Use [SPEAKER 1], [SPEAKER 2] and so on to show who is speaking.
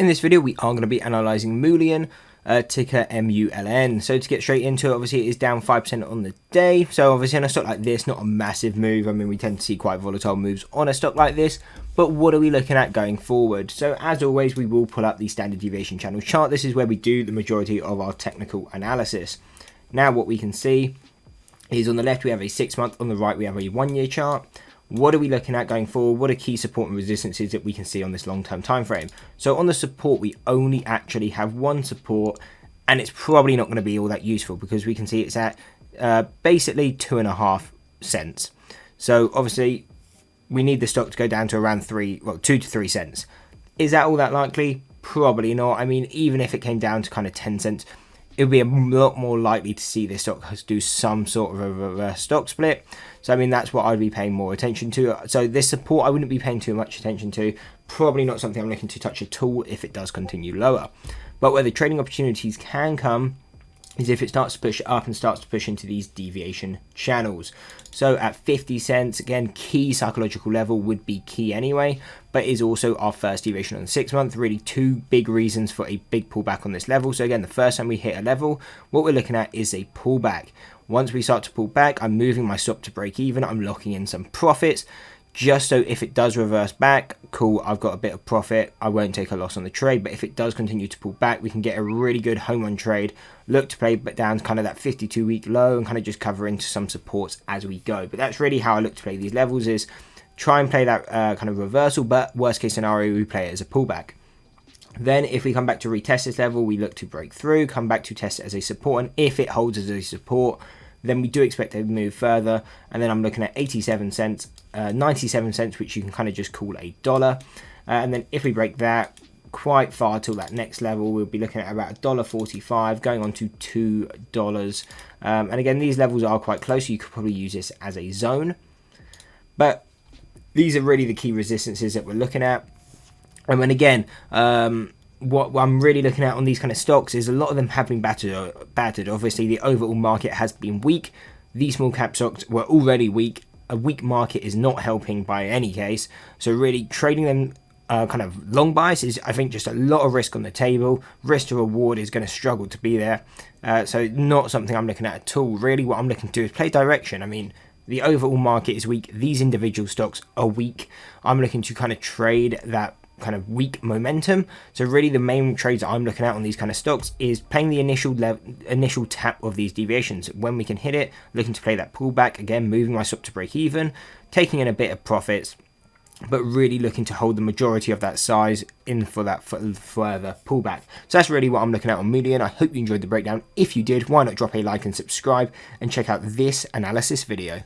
[SPEAKER 1] In this video, we are going to be analysing Mullen, ticker MULN. So to get straight into it, obviously it is down 5% on the day. So obviously on a stock like this, not a massive move. I mean, we tend to see quite volatile moves on a stock like this. But what are we looking at going forward? So as always, we will pull up the standard deviation channel chart. This is where we do the majority of our technical analysis. Now what we can see is on the left, we have a 6-month. On the right, we have a 1-year chart. What are we looking at going forward? What are key support and resistances that we can see on this long-term time frame? So on the support, we only actually have one support, and it's probably not going to be all that useful because we can see it's at basically 2.5 cents. So obviously, we need the stock to go down to around 2 to 3 cents. Is that all that likely? Probably not. I mean, even if it came down to kind of 10 cents, it would be a lot more likely to see this stock do some sort of a reverse stock split. So I mean, that's what I'd be paying more attention to. So this support I wouldn't be paying too much attention to. Probably not something I'm looking to touch at all if it does continue lower. But where the trading opportunities can come is if it starts to push up and starts to push into these deviation channels. So at 50 cents, again, key psychological level would be key anyway, but is also our first deviation on the 6-month. Really two big reasons for a big pullback on this level. So again, the first time we hit a level, what we're looking at is a pullback. Once we start to pull back, I'm moving my stop to break even. I'm locking in some profits. Just so if it does reverse back, cool, I've got a bit of profit. I won't take a loss on the trade, but if it does continue to pull back, we can get a really good home run trade. Look to play down to kind of that 52-week low and kind of just cover into some supports as we go. But that's really how I look to play these levels, is try and play that kind of reversal, but worst case scenario, we play it as a pullback. Then if we come back to retest this level, we look to break through, come back to test it as a support, and if it holds as a support, then we do expect to move further. And then I'm looking at 87 cents, 97 cents, which you can kind of just call $1. And then if we break that quite far till that next level, we'll be looking at about $1.45 going on to $2. And again, these levels are quite close, so you could probably use this as a zone. But these are really the key resistances that we're looking at. And then again, what I'm really looking at on these kind of stocks is a lot of them have been battered. Obviously, the overall market has been weak. These small cap stocks were already weak. A weak market is not helping by any case. So really trading them kind of long buys is, I think, just a lot of risk on the table. Risk to reward is going to struggle to be there. So not something I'm looking at at all. Really what I'm looking to do is play direction. I mean, the overall market is weak. These individual stocks are weak. I'm looking to kind of trade that kind of weak momentum. So really the main trades that I'm looking at on these kind of stocks is playing the initial tap of these deviations. When we can hit it, looking to play that pullback, again moving my stop to break even, taking in a bit of profits, but really looking to hold the majority of that size in for that further pullback. So that's really what I'm looking at on Mullen. I hope you enjoyed the breakdown. If you did, why not drop a like and subscribe and check out this analysis video.